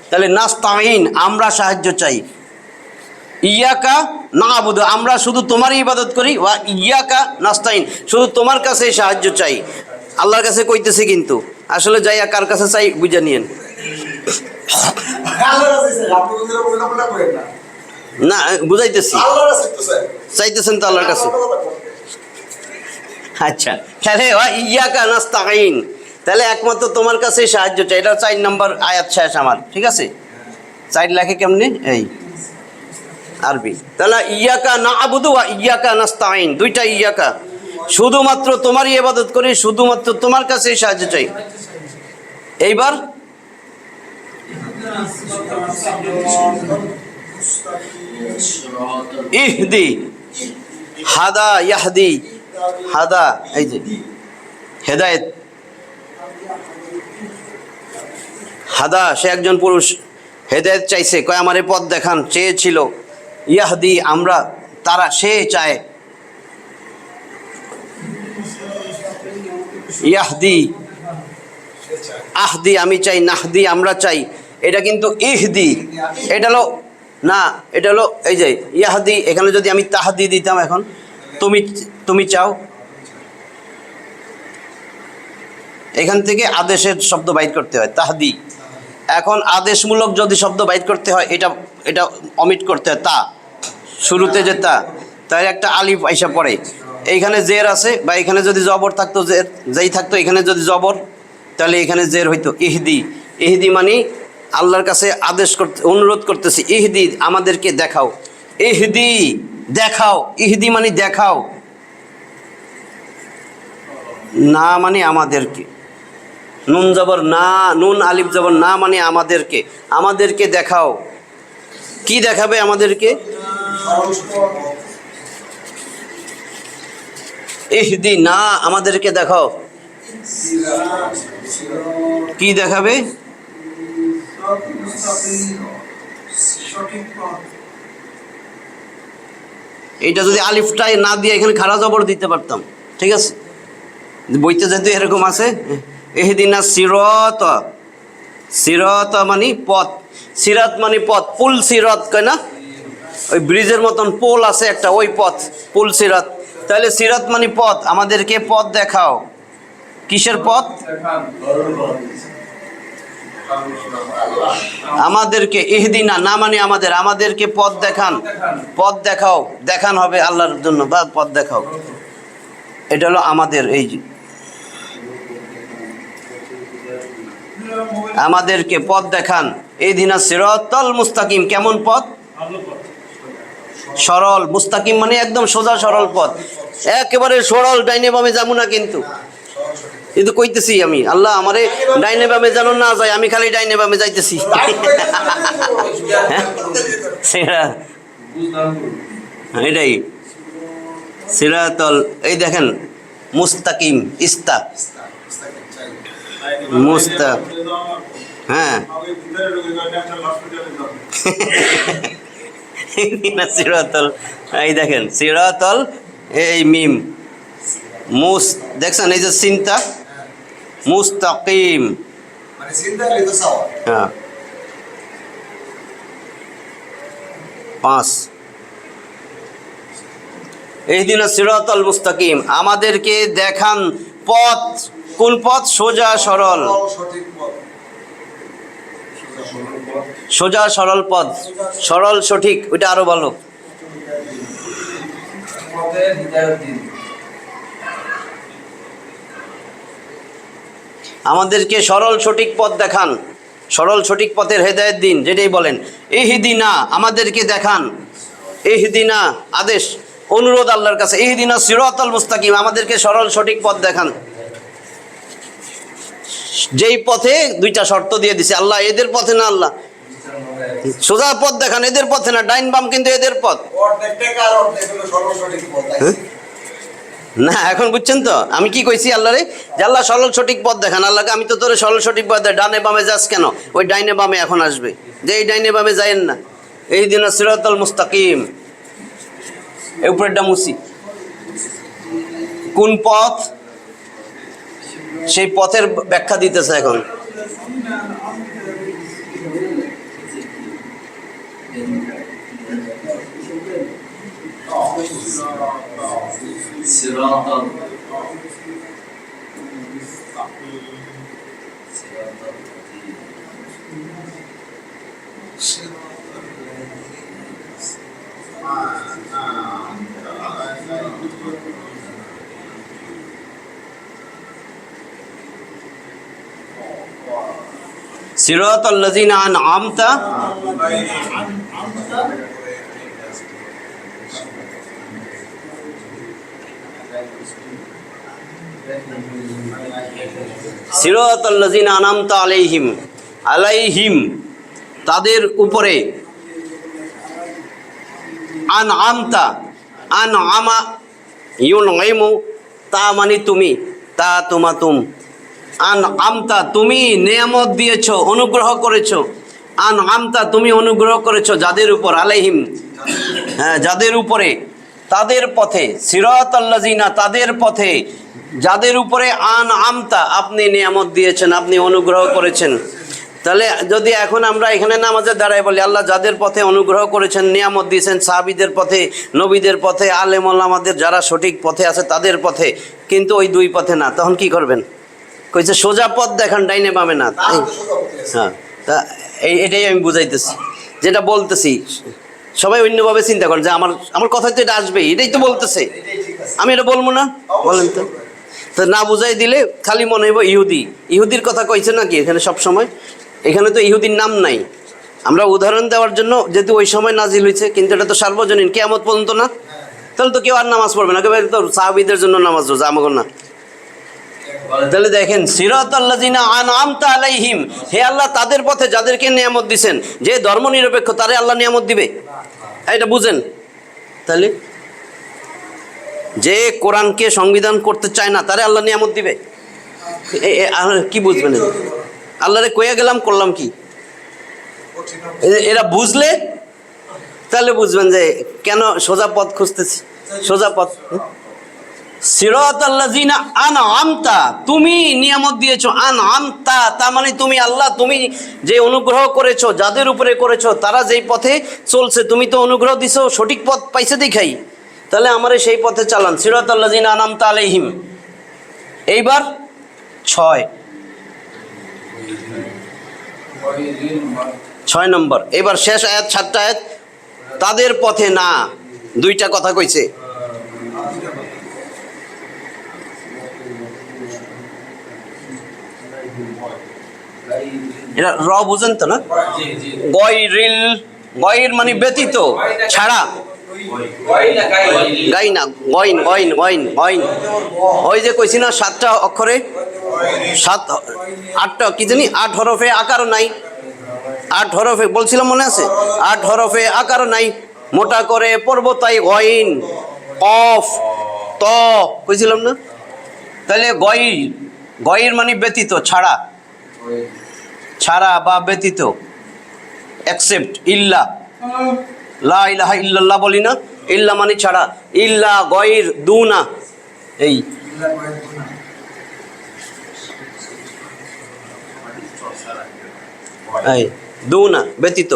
তাহলে নাস্তাইন আমরা সাহায্য চাই। ইয়াকা নাবুদু আমরা শুধু তোমারই ইবাদত করি, ওয়া ইয়াকা নাস্তাইন শুধু তোমার কাছে সাহায্য চাই। আল্লাহর কাছে কইতেছে, কিন্তু আসলে যাইয়া কার কাছে চাই বুঝা নিয়েন না, বুঝাইতেছি চাইতেছেন তো আল্লাহর কাছে। আচ্ছা তাহলে ইয়াকা নাস্তাইন, তাহলে একমাত্র তোমার কাছে সাহায্য চাই। এটা 4 নম্বর আয়াত শেষ আমার, ঠিক আছে? 4 লেখে কেমনে এই আরবি। তাহলে ইয়াকা নাবুদু ওয়া ইয়াকা নাস্তাইন, দুইটা ইয়াকা, শুধুমাত্র তোমারই ইবাদত করি, শুধুমাত্র তোমার কাছে সাহায্য চাই। এইবার ইহদি, হাদা ইয়াহদি, হাদা এই যে হেদায়েত, হাদা সে একজন পুরুষ, হেদায়েত চাইছে, কয় আমার এই পথ দেখান, চেয়েছিল। ইয়াহদি আমরা, তারা সে চায়। ইয়াহদি আহদি আমি চাই, নাহদি আমরা চাই। এটা কিন্তু ইহদি, এটা হলো না, এটা হলো এই যে ইয়াহদি। এখানে যদি আমি তাহদি দিতাম, এখন তুমি চাও, এখান থেকে আদেশের শব্দ বাইর করতে হয়, তাহদি। এখন আদেশমূলক যদি শব্দ বাইর করতে হয়, এটা এটা অমিট করতে হয়, তা শুরুতে যে তা, তাই একটা আলিফ আইসা পড়ে। এইখানে জের আছে, বা এখানে যদি জবর থাকতো, জের যেই থাকতো, এখানে যদি জবর, তাহলে এখানে জের হইতো ইহদি। ইহদি মানে আল্লাহর কাছে আদেশ করতে, অনুরোধ করতেছি, ইহদি আমাদেরকে দেখাও, ইহদি দেখাও, ইহদি মানে দেখাও, না মানে আমাদেরকে, নুন জবর না, নুন আলিফ জবর না মানে আমাদেরকে, আমাদেরকে দেখাও। কি দেখাবে আমাদেরকে? ইহদি না, আমাদেরকে দেখাও। কি দেখাবে? এইটা যদি আলিফটাই না দিয়ে এখানে খাড়া জবর দিতে পারতাম, ঠিক আছে, বইতে যেহেতু এরকম আছে। ইহদিনা সিরাত, সিরাত মানে পথ, সিরাত মানে পথ, পুল সিরাত কয় না, ওই ব্রিজের মতন পোল আছে একটা, ওই পথ পুল সিরাত। তাহলে সিরাত মানে পথ, আমাদেরকে পথ দেখাও। কিসের পথ? আমাদেরকে, ইহদিনা না মানে আমাদের, আমাদেরকে পথ দেখান, পথ দেখাও, দেখান হবে আল্লাহর জন্য, বা পথ দেখাও, এটা হলো আমাদের। এই যে আমাদেরকে পথ দেখান, ইহদিনা সিরাতাল মুস্তাকিম, কেমন পথ? সরল, মুস্তাকিম মানে একদম সোজা সরল পথ, একেবারে সরল, ডাইনে বামে যাবো না, কিন্তু কিন্তু কইতেছি আমি, আল্লাহ আমারে ডাইনে বামে যেন না যায়, আমি খালি ডাইনে বামে যাইতেছি। এটাই সিরাতাল, এই দেখেন মুস্তাকিম, ইস্তা মুস্তা, হ্যাঁ সিরাতাল, এই দেখেন সিরাতাল, এই মিম মুস, দেখছেন এই যে সিনটা, মুস্তাকিম, মানে চিন্তা করলে তো সওয়াল। হ্যাঁ 5 ইহদিনা সিরাতাল মুস্তাকিম, আমাদেরকে দেখান পথ, কোন পথ? সোজা সরল, সঠিক পথ, সোজা সরল পথ, সরল সঠিক, ওইটা আরো ভালো। আমাদেরকে সরল সঠিক পথ দেখান, সরল সঠিক পথের হেদায়েত দিন, যেটাই বলেন। ইহদিনা আমাদেরকে দেখান, ইহদিনা আদেশ, অনুরোধ আল্লাহর কাছে, ইহদিনা সিরাতাল মুস্তাকিম, আমাদেরকে সরল সঠিক পথ দেখান। যেই পথে দুইটা শর্ত দিয়ে দিছে আল্লাহ, এদের পথে না, আল্লাহ সোজা পথ দেখান, এদের পথে না, ডাইন বাম কিন্তু এদের পথ না। এখন বুঝছেন তো আমি কি কইছি আল্লাহরে, যে আল্লাহ সরল সঠিক পথ দেখান। আল্লাহকে আমি তো তোরে সরল সঠিক পথ দেয়, ডানে বামে যাস কেন? ওই ডাইনে বামে এখন আসবে, যে এই ডাইনে বামে যায়েন না, ইহদিনা সিরাতাল মুস্তাকিম, এই উপরেরটা মুসি, কোন পথ? সেই পথের ব্যাখ্যা দিতেছে এখন। সিরাতাল লাযিনা আন'আমতা, সিরাতাল লাযিনা আন'আমতা আলাইহিম, আলাইহিম তাদের উপরে, আন'আমতা, আন'আমা ইউনঈমু, তা মানে তুমি, তা তুমাতুম, আন'আমতা তুমি নিয়ামত দিয়েছো, অনুগ্রহ করেছো, আন'আমতা তুমি অনুগ্রহ করেছো যাদের উপর, আলাইহিম হ্যাঁ যাদের উপরে, তাদের পথে, সিরাতাল লাযিনা তাদের পথে, যাদের উপরে আন'আমতা আপনি নিয়ামত দিয়েছেন, আপনি অনুগ্রহ করেছেন। তাহলে যদি এখন আমরা এখানে নামাজে দাঁড়াই বলি আল্লাহ যাদের পথে অনুগ্রহ করেছেন, নিয়ামত দিয়েছেন, সাহাবীদের পথে, নবীদের পথে, আলেম ওলামাদের যারা সঠিক পথে আছে তাদের পথে, কিন্তু ওই দুই পথে না, তখন কি করবেন? কইছে সোজা পথ দেখান, ডাইনে বামে না। তার তো সোজা পথে আছে। হ্যাঁ, তা এটাই আমি বুঝাইতেছি, যেটা বলতেছি। সবাই অন্যভাবে চিন্তা করেন যে আমার আমার কথা তো এটা আসবেই, এটাই তো বলতেছে, এটাই ঠিক আছে। আমি এটা বলবো না? বলেন তো। তো না বুঝাই দিলে খালি মনে হইব ইহুদি। ইহুদির কথা কইছে নাকি এখানে সব সময়? এখানে তো ইহুদির নাম নাই। আমরা উদাহরণ দেওয়ার জন্য যেহেতু ওই সময় নাজিল হয়েছে, কিন্তু এটা তো সার্বজনীন, কিয়ামত পর্যন্ত না। তাহলে তো কেউ আর নামাজ পড়বে না, কেউ তো সাহাবীদের জন্য নামাজ রোজা, আমাকে না। তাহলে দেখেন, সিরাতাল্লাযিনা আনআমতা আলাইহিম, হে আল্লাহ তাদের পথে যাদেরকে নিয়ামত দিবেন। যে ধর্ম নিরপেক্ষ তারে আল্লাহ নিয়ামত দিবে, এটা বুঝেন। তাহলে যে কোরআনকে সংবিধান করতে চায় না তারে আল্লাহ নিয়ামত দিবে, কি বুঝবেন? আল্লাহরে কইয়া গেলাম, করলাম কি? এরা বুঝলে তাহলে বুঝবেন যে কেন সোজা পথ খুঁজতেছি। সোজা পথ, সিরাতাল্লাযিনা আনআমতা, তুমি নিয়ামত দিয়েছো। আনআমতা তার মানে তুমি আল্লাহ, তুমি যে অনুগ্রহ করেছো, যাদের উপরে করেছো তারা যেই পথে চলছে, তুমি তো অনুগ্রহ দিছো, সঠিক পথ পাইছে দেখাই, তাহলে আমারে সেই পথে চালান। সিরাতাল্লাযিনা আনআমতা আলাইহিম। এইবার 6 নম্বর, এবার শেষ আয়াত, 7টা আয়াত। তাদের পথে না, 2টা কথা কইছে। এটা র বুঝেন তো না? গয়রিল, গয়র মানে ব্যতীত, ছাড়া। গাই না, গয়ন গয়ন গয়ন গয়ন। ওই যে কইছি না 7টা অক্ষরে, 8টা কি জানি, 8 হরফে আকার নাই। 8 হরফে বলছিলাম, মনে আছে? 8 হরফে আকার নাই, মোটা করে পড়বো তাই গয়ন, কফ, ত কইছিলাম না? তাহলে গয়র, গয়র মানে ব্যতীত, ছাড়া, ছাড়া বা ব্যতীত, এক্সেপ্ট। ইল্লা, লা ইলাহা ইল্লাল্লাহ বলি না, ইল্লা মানে ছাড়া। ইল্লা, গয়র, দুনা, এই এই দুনা ব্যতীত।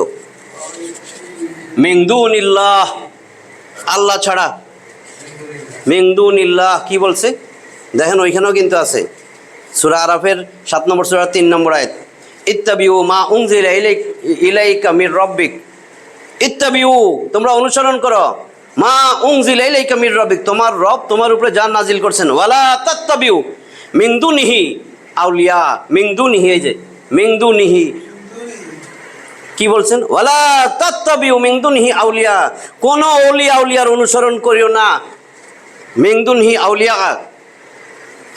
মিন দুনিল্লাহ, আল্লাহ ছাড়া। মিন দুনিল্লাহ কি বলছে দেখেন, ওইখানেও কিন্তু আছে। সূরা আরাফের 7 নম্বর সূরা 3 নম্বর আয়াত। ইত্তাবিউ মা উনজিলা ইলাইকা মির রাব্বিক। ইত্তাবিউ, তোমরা অনুসরণ করো। মা উনজিলা ইলাইকা মির রাব্বিক, তোমার রব তোমার উপরে যা নাজিল করছেন। ওয়ালা তাত্তাবিউ মিন দুনিহি আউলিয়া। মিন দুনিহি, এই যে মিন দুনিহি কি বলছেন? ওয়ালা তাত্তাবিউ মিন দুনিহি আউলিয়া, কোন ওলিয়া আউলিয়ার অনুসরণ করিও না। মিন দুনিহি আউলিয়া,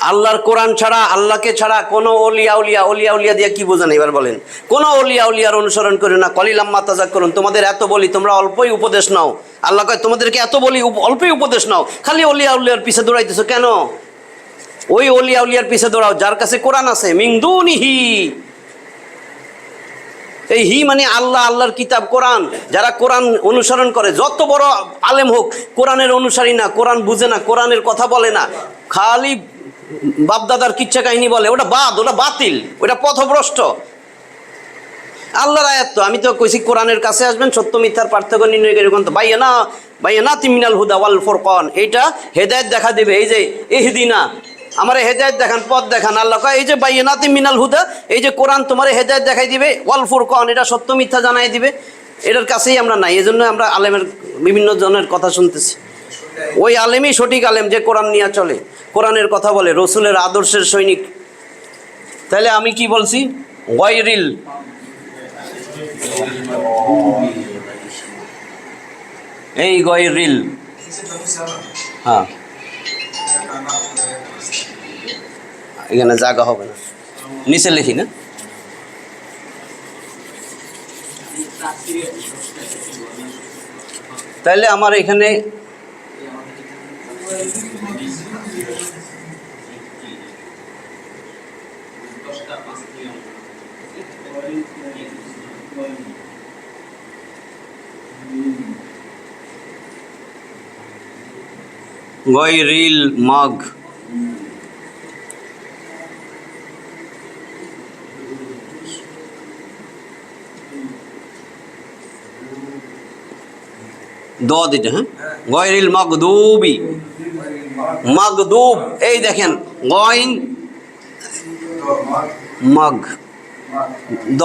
আল্লাহর কোরআন ছাড়া, আল্লাহকে ছাড়া কোনো ওলিয়া উলিয়া, ওলিয়া উলিয়া দিয়ে কি বোঝেন এবার বলেন? কোনো ওলিয়া উলিয়ার অনুসরণ করো না। কলিলাম মা তাযাক্কারুন, তোমাদের এত বলি তোমরা অল্পই উপদেশ নাও। আল্লাহ কয় তোমাদেরকে এত বলি অল্পই উপদেশ নাও, খালি ওলিয়া উলিয়ার পিছে দৌড়াইতেছো কেন? ওই ওলিয়া উলিয়ার পিছে দৌড়াও যার কাছে কোরআন আছে। মিন দুনিহি, এই হি মানে আল্লাহ, আল্লাহর কিতাব কোরআন। যারা কোরআন অনুসরণ করে, যত বড় আলেম হোক, কোরআনের অনুসারী না, কোরআন বুঝে না, কোরআনের কথা বলে না, খালি বাপদাদার কিচ্ছা কাহিনী বলে, ওটা বাদ, ওটা বাতিল, ওটা পথভ্রষ্ট। আল্লাহর আয়াত তো, আমি তো কইছি কোরআনের কাছে আসবেন, সত্য মিথ্যার পার্থক্য নির্ণয় করে গ্রন্থ। বাইয়ানাতি মিনাল হুদা ওয়াল ফুরকান, এইটা হেদায়েত দেখা দিবে। এই যে ইহদিনা, আমারে হেদায়েত দেখান, পথ দেখান। আল্লাহ কয় এই যে বাইয়ানাতি মিনাল হুদা, এই যে কোরআন তোমারে হেদায়েত দেখাই দিবে। ওয়াল ফুরকান, এটা সত্য মিথ্যা জানাই দিবে। এটার কাছেই আমরা নাই, এজন্য আমরা আলেমের বিভিন্ন জনের কথা শুনতেছি। ওই আলেমই সঠিক আলেম যে কোরআন নিয়ে চলে, কোরআনের কথা বলে, রসুলের আদর্শের সৈনিক। তাহলে আমি কি বলছি? গয়রিল, এই গয়রিল, হ্যাঁ এখানে জায়গা হবে না, নিচে লিখি না। তাহলে আমার এখানে গয়রিল মাগ, দ দিটা, হ্যাঁ, গয়রিল মাগদুবি, মাগদুব, এই দেখেন গয়ন মগ, দ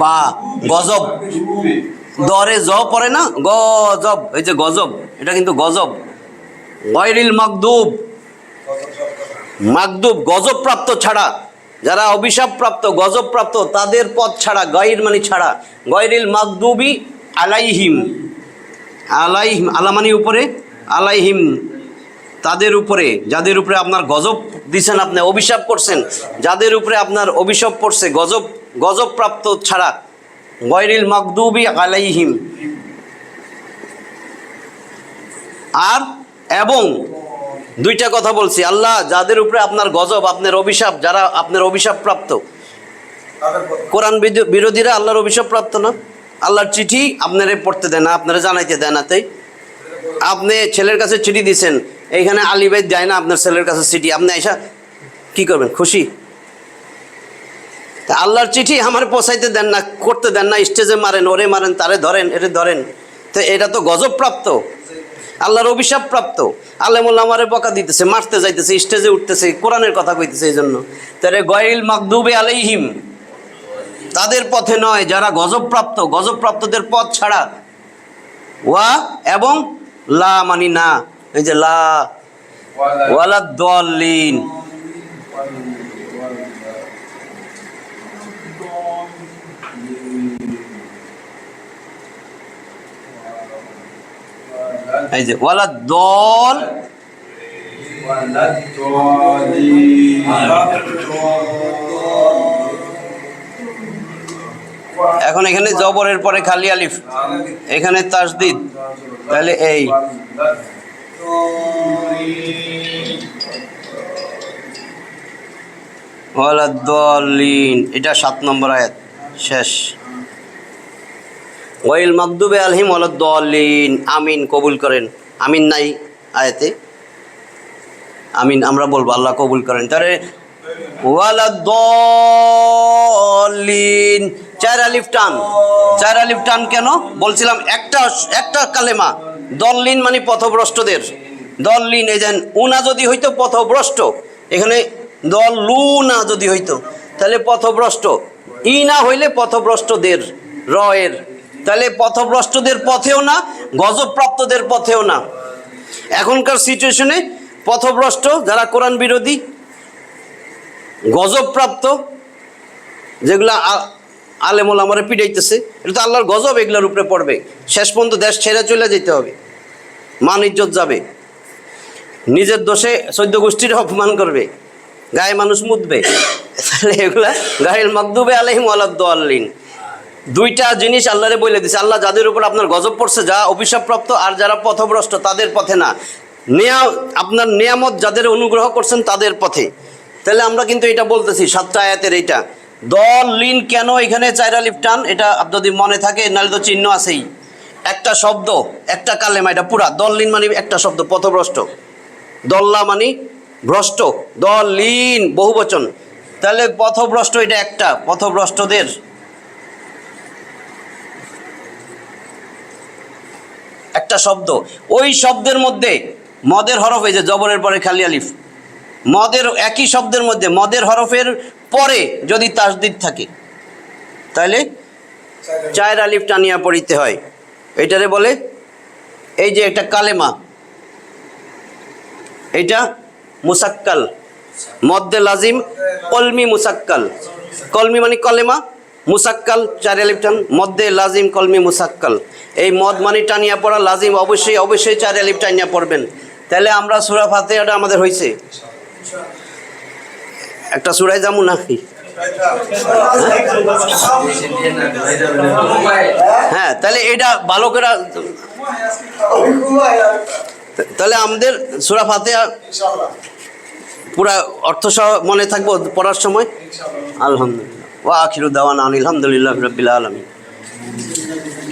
বা গজব, দরে জ পড়ে না, গজব, এই যে গজব, এটা কিন্তু গজব। গায়রিল মাগদুব, মাগদুব গজব প্রাপ্ত ছাড়া, যারা অভিশাপ প্রাপ্ত গজব প্রাপ্ত তাদের পথ ছাড়া, গায়র মানে ছাড়া, গায়রিল মাগদুবি আলাইহিম, আলাইহিম আলা মানে উপরে, আলাইহিম তাদের উপরে, যাদের উপরে আপনার গজব দিছেন, আপনি অভিশাপ করছেন, যাদের উপরে আপনার অভিশাপ পড়ছে গজব, গজব প্রাপ্ত ছাড়া, গায়রিল মাগদুবি আলাইহিম। আর এবং দুইটা কথা বলছি, আল্লাহ যাদের উপরে আপনার গজব, আপনার অভিশাপ, যারা আপনার অভিশাপ প্রাপ্ত, কোরআন বিরোধীরা আল্লাহর অভিশাপ প্রাপ্ত না, আল্লাহর চিঠি আপনারা পড়তে দেয় না, আপনারা জানাইতে দেয় না। তাই আপনি ছেলের কাছে চিঠি দিচ্ছেন, এইখানে আলী ভাই দেয় না আপনার ছেলের কাছে চিঠি, আপনি এসা কি করবেন, খুশি? তা আল্লাহর চিঠি আমার পৌঁছাইতে দেন না, করতে দেন না, স্টেজে মারেন, ওরে মারেন, তারে ধরেন, এরে ধরেন, তো এটা তো গজব প্রাপ্ত, আল্লাহর অভিশাপ প্রাপ্ত। আলেমুল্লাহ আমারে বকা দিতেছে, মারতে যাইতেছে, স্টেজে উঠতেছে, কোরআনের কথা কইতেছে, এই জন্য তারে গায়রিল মাগদুবি আলাইহিম, তাদের পথে নয় যারা গজব প্রাপ্ত, গজব প্রাপ্তদের পথ ছাড়া। ওয়া এবং লা মানি না, এই যে লা ওয়ালাদ দাল্লিন, এই যে ওয়ালাদ দল, এখন এখানে জবরের পরে খালি আলিফ, এখানে তাসদিদ, তাহলে এই ওয়ালাদ দাল্লিন, এটা 7 নম্বর আয়াত শেষ। ওয়াইল মাগদুবি আলাইহিম ওয়ালাদ দাল্লিন, আমিন কবুল করেন, আমিন নাই আয়াতে, আমিন আমরা বলবো, আল্লাহ কবুল করেন। তাহলে ওয়ালাদ দাল্লিন, 4 আলিফ টান, 4 আলিফ টান কেন বলছিলাম, একটা কালেমা, দল্লিন মানে পথভ্রষ্টদের, দল্লিন, এই যেন উনা যদি হইতো পথভ্রষ্ট, এখানে দল্লুনা যদি হইতো তাহলে পথভ্রষ্ট, ই না হইলে পথভ্রষ্টদের, রয়ের, তাহলে পথভ্রষ্টদের পথেও না, গজবপ্রাপ্তদের পথেও না। এখনকার সিচুয়েশনে পথভ্রষ্ট যারা কোরআন বিরোধী, গজবপ্রাপ্ত যেগুলা আলেমুল আমারে পিটাইতেছে, এটা তো আল্লাহর গজব, এগুলোর উপরে পড়বে, শেষ পর্যন্ত দেশ ছেড়ে চলে যেতে হবে, মান ইজ্জত যাবে, নিজের দোষে 14 গোষ্ঠীর অপমান করবে, গায়ে মানুষ মুতবে, তাহলে এগুলা গায়রিল মাগদুবি আলাইহিম ওয়ালাদ দাল্লিন। দুইটা জিনিস আল্লাহরে বলে দিছে, আল্লাহ যাদের উপর আপনার গজব পড়ছে, যা অভিশাপপ্রাপ্ত, আর যারা পথভ্রষ্ট তাদের পথে না, আপনার নিয়ামত যাদের অনুগ্রহ করছেন তাদের পথে। তাহলে আমরা কিন্তু এটা বলতেছি 7টা আয়াতের এইটা দল্লিন কেন, এখানে 4 আলিফ টান, এটা যদি মনে থাকে, নাহলে তো চিহ্ন আছেই, একটা শব্দ, একটা কালেমা, এটা পুরা দল্লিন মানে একটা শব্দ, পথভ্রষ্ট, দল্লা মানে ভ্রষ্ট, দল্লিন বহুবচন, তাহলে পথভ্রষ্ট এটা একটা, পথভ্রষ্টদের একটা শব্দ, ওই শব্দের মধ্যে মদের হরফ, এই যে জবরের পরে খালি আলিফ, মদের একই শব্দের মধ্যে মদের হরফের পরে যদি তাসদিদ থাকে তাহলে 4 আলিফ টানিয়া পড়িতে হয়, এইটারে বলে, এই যে একটা কালেমা, এইটা মুসাক্কাল, মদ্দে লাজিম, কলমি মুসাক্কাল, কলমি মানে কলেমা, মুসাক্কাল 4 আলিফ টান, মদ্দে লাজিম কলমি মুসাক্কাল, এই মদ মানে টানিয়া পড়া, লাজিম অবশ্যই অবশ্যই 4 আলিফ টানিয়া পড়বেন। তাহলে আমরা সূরা ফাতিহাটা আমাদের হয়েছে, একটা সূরায় যাবো নাকি? হ্যাঁ, তাহলে এটা ভালো করে, তাহলে আমাদের সূরা ফাতিহা পুরা অর্থ সহ মনে থাকবো পড়ার সময়। আলহামদুলিল্লাহ ওয়া আখিরু দাওয়ানা আলহামদুলিল্লাহি রাব্বিল আলামিন।